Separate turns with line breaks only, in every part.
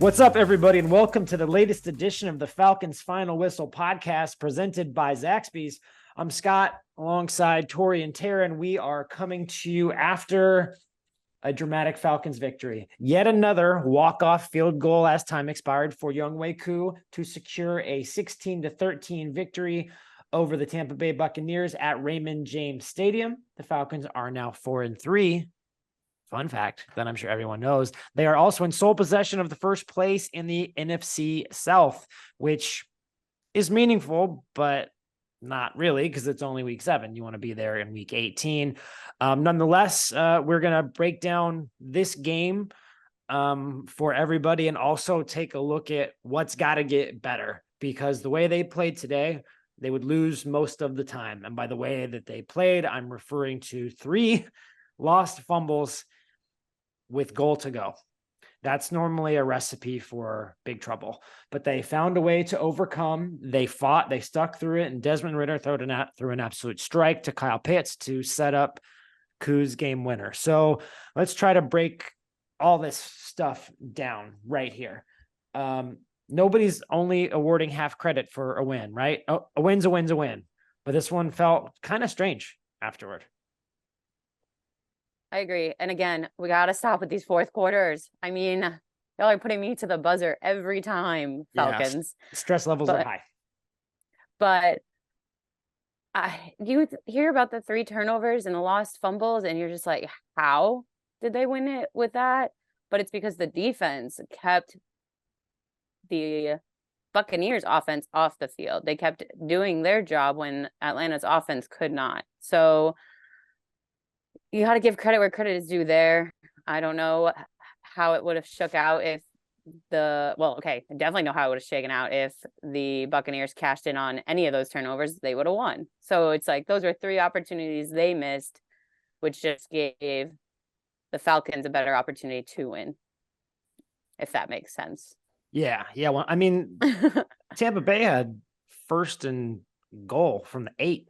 What's up, everybody, and welcome to the latest edition of the Falcons Final Whistle podcast presented by Zaxby's. I'm Scott, alongside Tori and Terrin. We are coming to you after a dramatic Falcons victory. Yet another walk-off field goal as time expired for Younghoe Koo to secure a 16-13 victory over the Tampa Bay Buccaneers at Raymond James Stadium. The Falcons are now 4-3. Fun fact that I'm sure everyone knows. They are also in sole possession of the first place in the NFC South, which is meaningful, but not really because it's only week 7. You want to be there in week 18. Nonetheless, we're going to break down this game for everybody and also take a look at what's got to get better, because the way they played today, they would lose most of the time. And by the way that they played, I'm referring to 3 lost fumbles with goal to go. That's normally a recipe for big trouble, but they found a way to overcome. They fought, they stuck through it, and Desmond Ridder threw an absolute strike to Kyle Pitts to set up Koo's game winner. So let's try to break all this stuff down right here. Nobody's only awarding half credit for a win, right? Oh, a win's a win's a win, but this one felt kind of strange afterward.
I agree. And again, we got to stop with these fourth quarters. I mean, y'all are putting me to the buzzer every time, Falcons.
Yeah, stress levels are high.
But you hear about the 3 turnovers and the lost fumbles, and you're just like, how did they win it with that? But it's because the defense kept the Buccaneers offense off the field. They kept doing their job when Atlanta's offense could not. So you got to give credit where credit is due there. I don't know how it would have shook out if I definitely know how it would have shaken out if the Buccaneers cashed in on any of those turnovers. They would have won. So it's like those were 3 opportunities they missed, which just gave the Falcons a better opportunity to win, if that makes sense.
Yeah. Well, I mean, Tampa Bay had 1st and goal from the 8.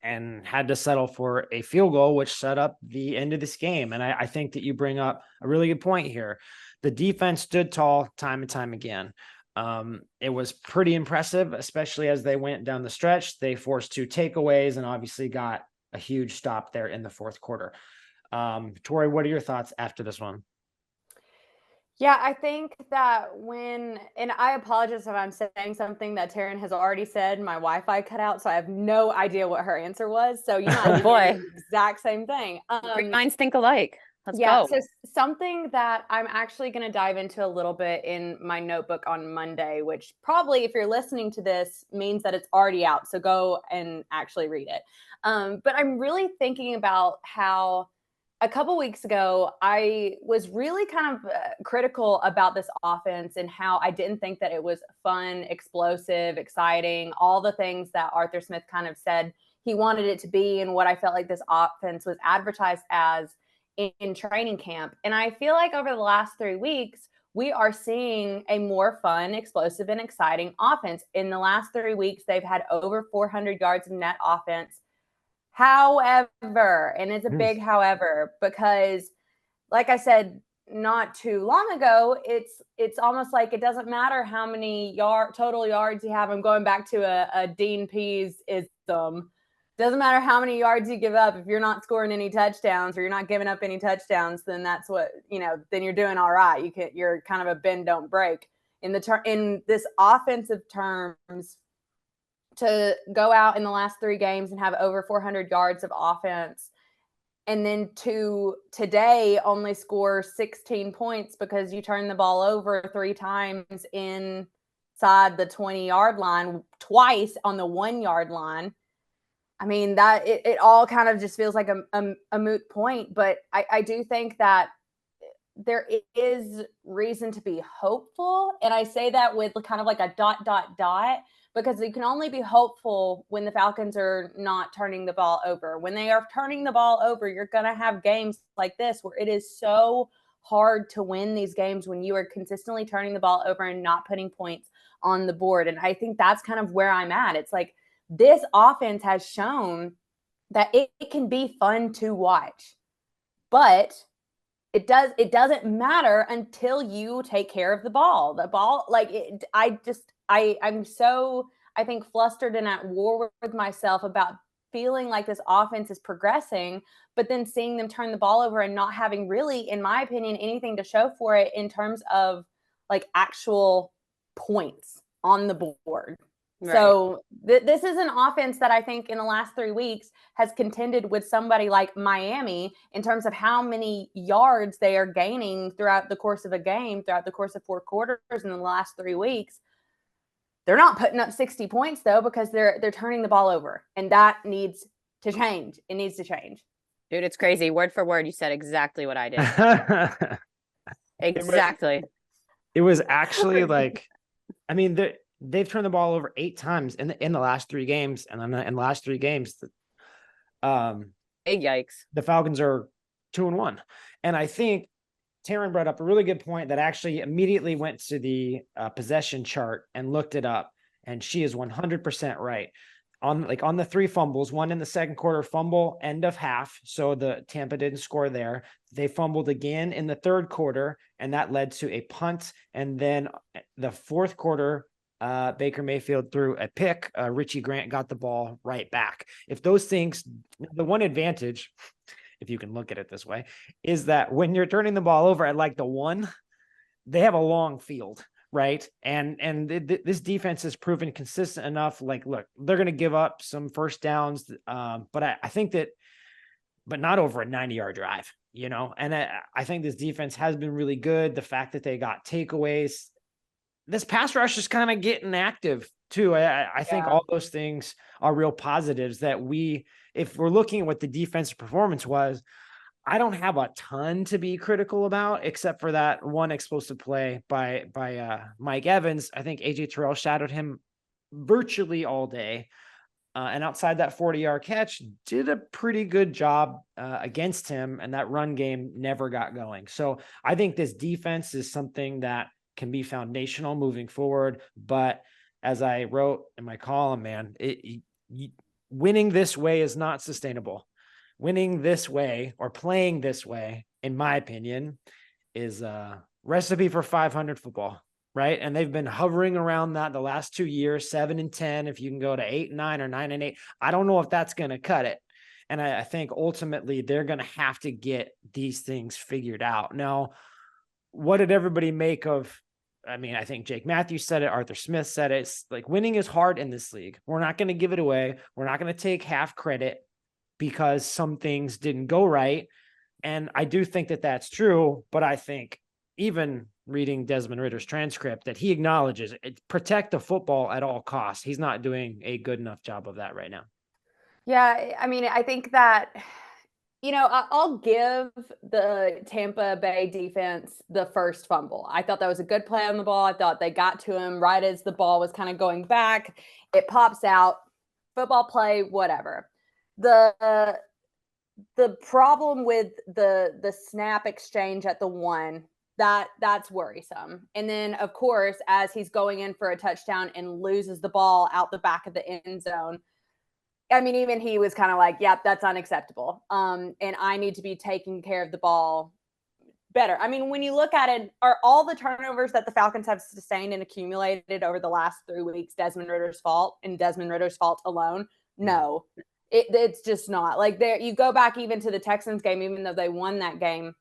And had to settle for a field goal, which set up the end of this game. And I think that you bring up a really good point here. The defense stood tall time and time again. It was pretty impressive, especially as they went down the stretch. They forced 2 takeaways and obviously got a huge stop there in the 4th quarter. Tori, what are your thoughts after this one?
Yeah, I think that and I apologize if I'm saying something that Terrin has already said. My Wi-Fi cut out, so I have no idea what her answer was. So you might the exact same thing.
Minds think alike. Let's go.
So something that I'm actually going to dive into a little bit in my notebook on Monday, which probably, if you're listening to this, means that it's already out. So go and actually read it. But I'm really thinking about how a couple weeks ago, I was really kind of critical about this offense and how I didn't think that it was fun, explosive, exciting, all the things that Arthur Smith kind of said he wanted it to be and what I felt like this offense was advertised as in training camp. And I feel like over the last 3 weeks, we are seeing a more fun, explosive, and exciting offense. In the last 3 weeks, they've had over 400 yards of net offense. However, and it's a big however, because like I said not too long ago, it's almost like it doesn't matter how many total yards you have. I'm going back to a Dean Pease-ism. Doesn't matter how many yards you give up. If you're not scoring any touchdowns or you're not giving up any touchdowns, then that's what, then you're doing all right. You're kind of a bend, don't break. In this offensive terms, to go out in the last 3 games and have over 400 yards of offense, and then to today only score 16 points because you turned the ball over 3 times inside the 20-yard line, twice on the 1-yard line. I mean, that it all kind of just feels like a moot point, but I do think that there is reason to be hopeful. And I say that with kind of like a ... because you can only be hopeful when the Falcons are not turning the ball over. When they are turning the ball over, you're going to have games like this where it is so hard to win these games when you are consistently turning the ball over and not putting points on the board. And I think that's kind of where I'm at. It's like this offense has shown that it can be fun to watch, but It doesn't matter until you take care of the ball. The ball, like I'm so, I think, flustered and at war with myself about feeling like this offense is progressing, but then seeing them turn the ball over and not having really, in my opinion, anything to show for it in terms of like actual points on the board. Right. So this is an offense that I think in the last 3 weeks has contended with somebody like Miami in terms of how many yards they are gaining throughout the course of a game, throughout the course of 4 quarters in the last 3 weeks. They're not putting up 60 points though, because they're turning the ball over, and that needs to change. It needs to change.
Dude, it's crazy. Word for word, you said exactly what I did. Exactly.
It was actually like, I mean, they've turned the ball over 8 times in the last 3 games, and in the last 3 games,
yikes.
The Falcons are 2-1, and I think Terrin brought up a really good point that actually immediately went to the possession chart and looked it up, and she is 100% right. On the 3 fumbles, one in the second quarter fumble, end of half, so the Tampa didn't score there. They fumbled again in the third quarter, and that led to a punt. And then the fourth quarter, Baker Mayfield threw a pick. Richie Grant got the ball right back. If those things, the one advantage, if you can look at it this way, is that when you're turning the ball over at like the 1, they have a long field, right? And this defense has proven consistent enough. Like, look, they're going to give up some first downs, but I think that, but not over a 90-yard drive, And I think this defense has been really good. The fact that they got takeaways, this pass rush is kind of getting active too. I think all those things are real positives that if we're looking at what the defensive performance was, I don't have a ton to be critical about, except for that one explosive play by Mike Evans. I think AJ Terrell shadowed him virtually all day. And outside that 40-yard catch, did a pretty good job against him. And that run game never got going. So I think this defense is something that can be foundational moving forward. But as I wrote in my column, man, winning this way is not sustainable. Winning this way or playing this way, in my opinion, is a recipe for 500 football, right? And they've been hovering around that the last 2 years, 7-10. If you can go to 8-9 or 9-8, I don't know if that's going to cut it. And I think ultimately they're going to have to get these things figured out. Now, what did everybody make of? I mean, I think Jake Matthews said it. Arthur Smith said it. It's like, winning is hard in this league. We're not going to give it away. We're not going to take half credit because some things didn't go right. And I do think that that's true, but I think even reading Desmond Ridder's transcript that he acknowledges it, protect the football at all costs. He's not doing a good enough job of that right now.
Yeah. I mean, I think that, I'll give the Tampa Bay defense the first fumble. I thought that was a good play on the ball. I thought they got to him right as the ball was kind of going back. It pops out, football play, whatever. The problem with the snap exchange at the 1, that's worrisome. And then, of course, as he's going in for a touchdown and loses the ball out the back of the end zone, I mean, even he was kind of like, yep, that's unacceptable. And I need to be taking care of the ball better. I mean, when you look at it, are all the turnovers that the Falcons have sustained and accumulated over the last 3 weeks Desmond Ridder's fault and Desmond Ridder's fault alone? No, it's just not. Like, there, you go back even to the Texans game, even though they won that game,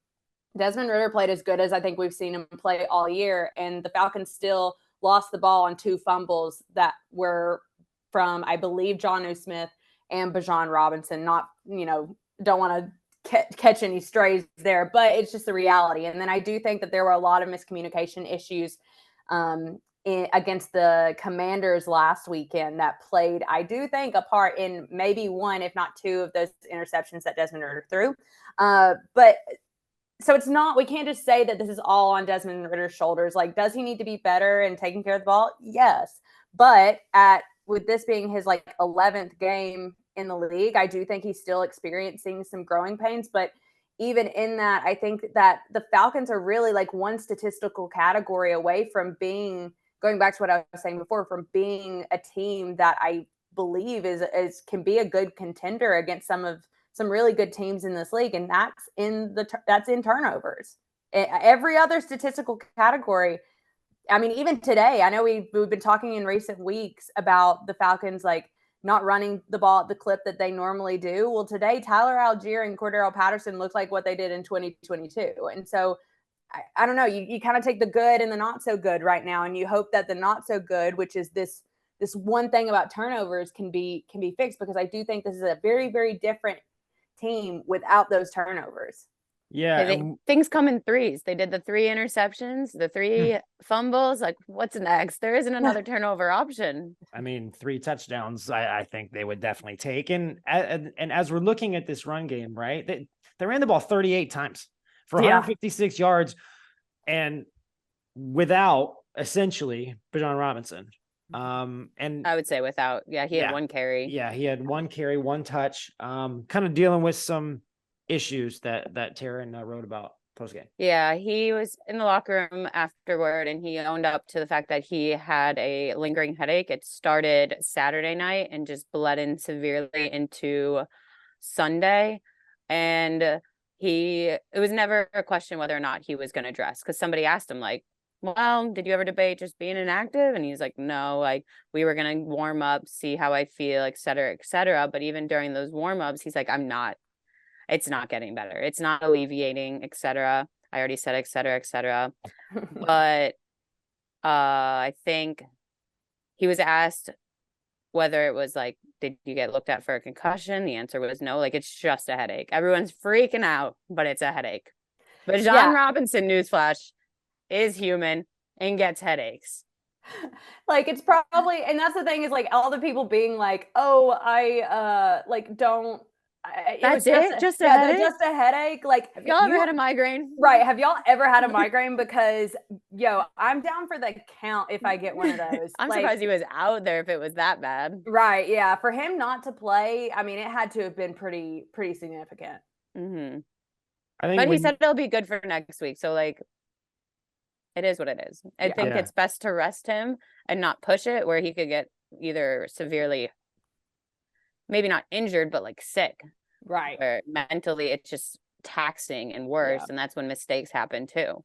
Desmond Ridder played as good as I think we've seen him play all year. And the Falcons still lost the ball on 2 fumbles that were from, I believe, Younghoe Smith and Bijan Robinson. Not, don't want to catch any strays there, but it's just the reality. And then I do think that there were a lot of miscommunication issues against the Commanders last weekend that played, I do think, a part in maybe 1, if not 2 of those interceptions that Desmond Ridder threw. But so it's not, we can't just say that this is all on Desmond Ridder's shoulders. Like, does he need to be better and taking care of the ball? Yes. But with this being his 11th game in the league, I do think he's still experiencing some growing pains. But even in that, I think that the Falcons are really one statistical category away from being, going back to what I was saying before, from being a team that I believe is can be a good contender against some of some really good teams in this league, and that's in turnovers. Every other statistical category. I mean, even today, I know we've been talking in recent weeks about the Falcons like not running the ball at the clip that they normally do. Well, today, Tyler Algier and Cordarrelle Patterson looked like what they did in 2022. And so I don't know, you kind of take the good and the not so good right now, and you hope that the not so good, which is this one thing about turnovers, can be fixed, because I do think this is a very, very different team without those turnovers.
Yeah.
Things come in threes. They did the 3 interceptions, the 3 fumbles. Like, what's next? There isn't another turnover option.
I mean, 3 touchdowns, I think they would definitely take. And as we're looking at this run game, right, they ran the ball 38 times for 156 yards, and without essentially Bijan Robinson. And
I would say without, he had 1 carry.
Yeah, he had 1 carry, 1 touch, kind of dealing with some issues that Terrin wrote about postgame.
Yeah, he was in the locker room afterward, and he owned up to the fact that he had a lingering headache. It started Saturday night and just bled in severely into Sunday. And it was never a question whether or not he was going to dress, because somebody asked him, like, well, did you ever debate just being inactive? And he's like, no, like, we were going to warm up, see how I feel, et cetera, et cetera. But even during those warm-ups, he's like, it's not getting better. It's not alleviating, et cetera. I already said, et cetera, et cetera. But I think he was asked whether it was like, did you get looked at for a concussion? The answer was no. Like, it's just a headache. Everyone's freaking out, but it's a headache. But Bijan Robinson, newsflash, is human and gets headaches.
Like, it's probably, and that's the thing, is like all the people being like, oh, I don't.
That's it? Just a headache?
Just a headache. Like,
have y'all ever had a migraine?
Right. Have y'all ever had a migraine? Because, I'm down for the count if I get one of those.
I'm surprised he was out there if it was that bad.
Right. Yeah. For him not to play, I mean, it had to have been pretty significant.
Mm-hmm.
I think
but he said it'll be good for next week. So, like, it is what it is. I think it's best to rest him and not push it, where he could get either severely, maybe not injured, but like sick.
Right.
Where mentally it's just taxing and worse. And that's when mistakes happen too.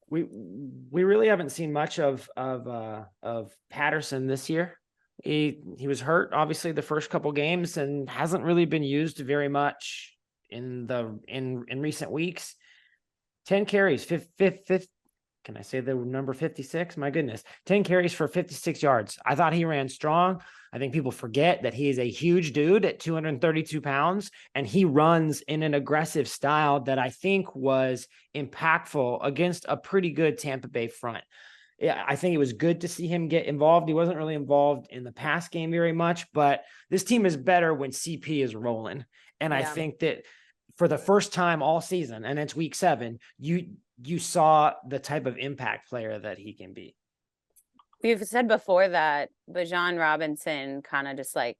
We really haven't seen much of Patterson this year. He was hurt, obviously, the first couple games, and hasn't really been used very much in recent weeks. 10 carries, fifth. Can I say the number 56? My goodness. 10 carries for 56 yards. I thought he ran strong. I think people forget that he is a huge dude at 232 pounds, and he runs in an aggressive style that I think was impactful against a pretty good Tampa Bay front. Yeah, I think it was good to see him get involved. He wasn't really involved in the pass game very much, but this team is better when CP is rolling. And I think that for the first time all season, and it's week 7, you saw the type of impact player that he can be.
We've said before that Bijan Robinson kind of just like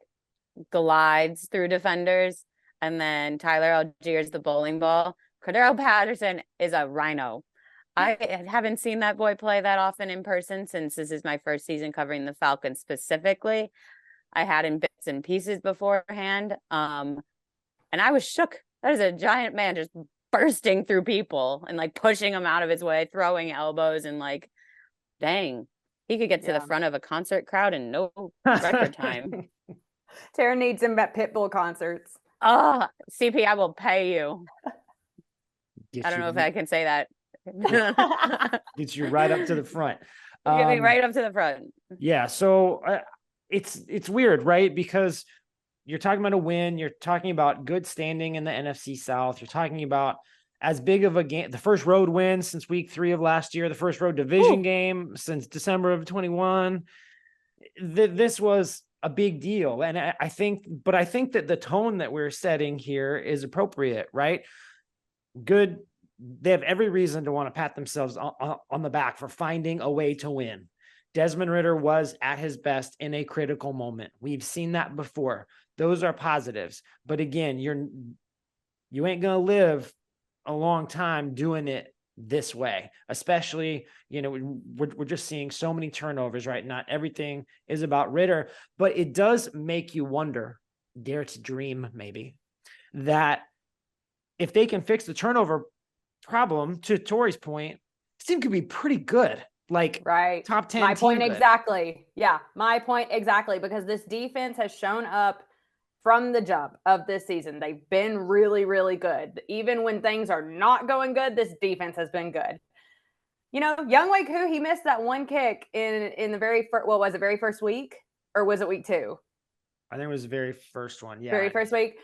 glides through defenders, and then Tyler Algier's the bowling ball. Cordarrelle Patterson is a rhino. I haven't seen that boy play that often in person since this is my first season covering the Falcons specifically. I had in bits and pieces beforehand. And I was shook. That is a giant man just bursting through people and like pushing them out of his way, throwing elbows, and like, dang, he could get to the front of a concert crowd in no record time.
Terrin needs him at Pitbull concerts.
Oh, CP, I will pay you. I don't know if I can say that.
Gets you right up to the front.
Get me right up to the front.
Yeah. So it's weird, right? Because you're talking about a win. You're talking about good standing in the NFC South. You're talking about as big of a game, the first road win since week 3 of last year, the first road division game since December of 21. This was a big deal. And I think that the tone that we're setting here is appropriate, right? Good. They have every reason to want to pat themselves on the back for finding a way to win. Desmond Ridder was at his best in a critical moment. We've seen that before. Those are positives. But again, you ain't going to live a long time doing it this way, especially, we're just seeing so many turnovers, right? Not everything is about Ridder, but it does make you wonder, dare to dream maybe, that if they can fix the turnover problem, to Tori's point, this team could be pretty good. Like
right.
top 10.
My point
good.
exactly. Yeah, my point exactly. Because this defense has shown up from the jump of this season. They've been really, really good. Even when things are not going good, this defense has been good. You know, Younghoe Koo, he missed that one kick in the very first, what was it, very first week? Or was it week 2?
I think it was the very first one. Yeah.
Very first week.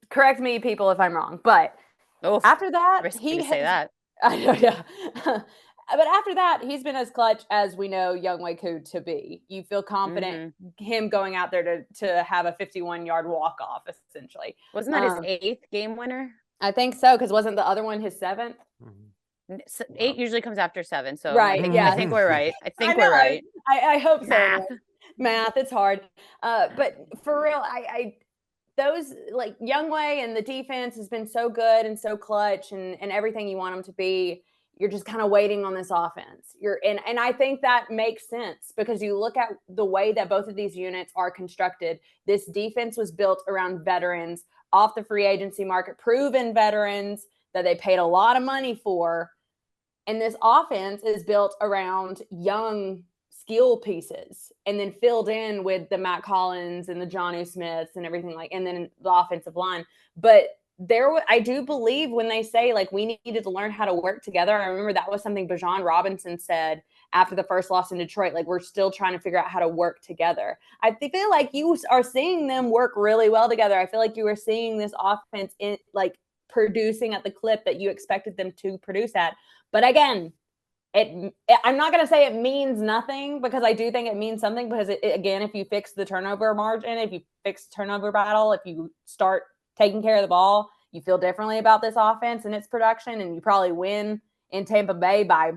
Correct me, people, if I'm wrong. But after that,
he say that.
I know, yeah. But after that, he's been as clutch as we know Younghoe Koo to be. You feel confident him going out there to have a 51-yard walk-off, essentially.
Wasn't that his 8th game winner?
I think so, because wasn't the other one his 7th?
8 usually comes after 7. So
right,
I think we're right. We're right.
I hope so. Math, it's hard. But for real, I those like Younghoe and the defense has been so good and so clutch and everything you want them to be. You're just kind of waiting on this offense. And I think that makes sense because you look at the way that both of these units are constructed. This defense was built around veterans off the free agency market, proven veterans that they paid a lot of money for. And this offense is built around young skill pieces and then filled in with the Matt Collins and the Jonnu Smiths and everything and then the offensive line. But I do believe when they say like we needed to learn how to work together. I remember that was something Bijan Robinson said after the first loss in Detroit. Like we're still trying to figure out how to work together. I feel like you are seeing them work really well together. I feel like you are seeing this offense in like producing at the clip that you expected them to produce at. But again, I'm not going to say it means nothing because I do think it means something because again, if you fix the turnover margin, if you fix the turnover battle, if you start taking care of the ball, you feel differently about this offense and its production, and you probably win in Tampa Bay by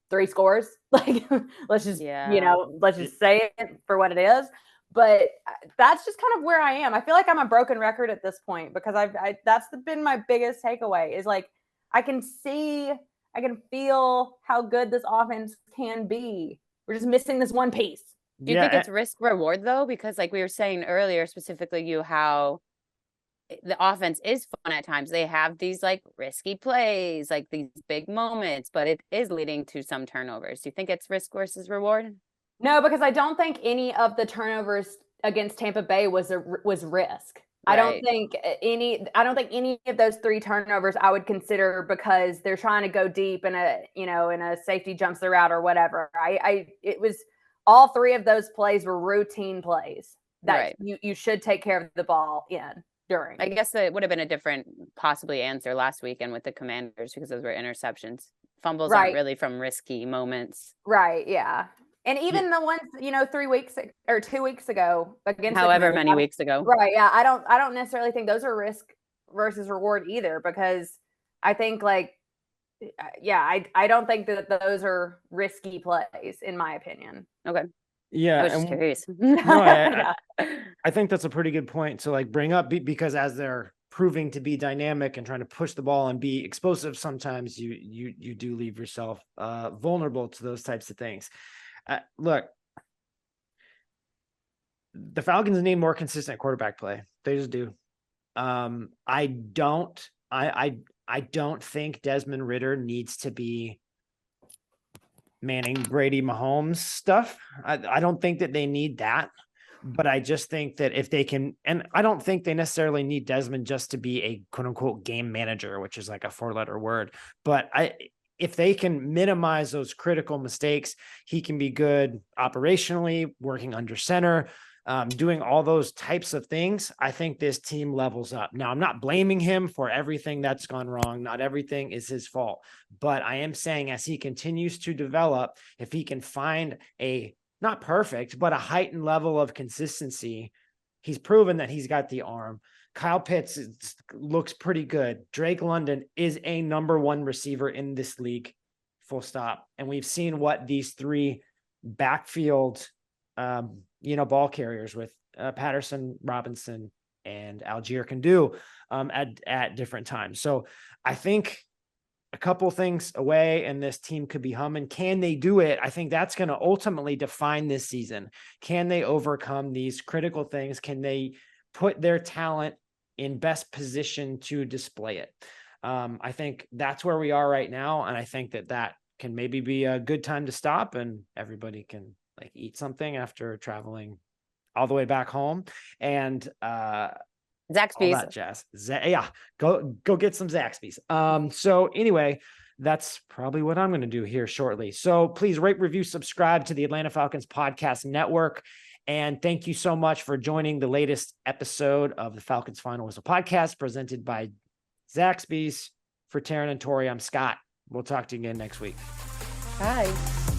3 scores. Like, let's just say it for what it is. But that's just kind of where I am. I feel like I'm a broken record at this point because that's been my biggest takeaway is like, I can feel how good this offense can be. We're just missing this one piece.
Do you think it's risk reward though? Because like we were saying earlier, specifically how the offense is fun at times. They have these like risky plays, like these big moments, but it is leading to some turnovers. Do you think it's risk versus reward?
No, because I don't think any of the turnovers against Tampa Bay was risk. Right. I don't think any of those 3 turnovers I would consider because they're trying to go deep and a safety jumps the route or whatever. It was all 3 of those plays were routine plays that you should take care of the ball in. During.
I guess it would have been a different possibly answer last weekend with the Commanders because those were interceptions. Fumbles aren't really from risky moments.
Right. Yeah. And even the ones, 3 weeks or 2 weeks ago against
however many weeks ago.
Right. Yeah. I don't necessarily think those are risk versus reward either because I think I don't think that those are risky plays in my opinion.
Okay.
Yeah,
I was just curious.
I think that's a pretty good point to like bring up because as they're proving to be dynamic and trying to push the ball and be explosive, sometimes you do leave yourself vulnerable to those types of things. Look, the Falcons need more consistent quarterback play. They just do. I don't think Desmond Ridder needs to be Manning, Brady, Mahomes stuff. I don't think that they need that, but I just think that if they can, and I don't think they necessarily need Desmond just to be a quote unquote game manager, which is like a 4-letter word, but if they can minimize those critical mistakes, he can be good operationally, working under center, doing all those types of things. I think this team levels up. Now, I'm not blaming him for everything that's gone wrong. Not everything is his fault, but I am saying as he continues to develop, if he can find not perfect, but a heightened level of consistency, he's proven that he's got the arm. Kyle Pitts looks pretty good. Drake London is a number 1 receiver in this league, full stop. And we've seen what these 3 backfield, ball carriers with Patterson, Robinson, and Algier can do at different times. So I think a couple things away and this team could be humming. Can they do it? I think that's going to ultimately define this season. Can they overcome these critical things? Can they put their talent in best position to display it. I think that's where we are right now. And I think that can maybe be a good time to stop and everybody can like eat something after traveling all the way back home. And all
Zaxby's.
that jazz. Yeah, go get some Zaxby's. So anyway, that's probably what I'm going to do here shortly. So please rate, review, subscribe to the Atlanta Falcons Podcast Network. And thank you so much for joining the latest episode of the Falcons Final Whistle podcast presented by Zaxby's. For Terrin and Tori, I'm Scott. We'll talk to you again next week.
Bye.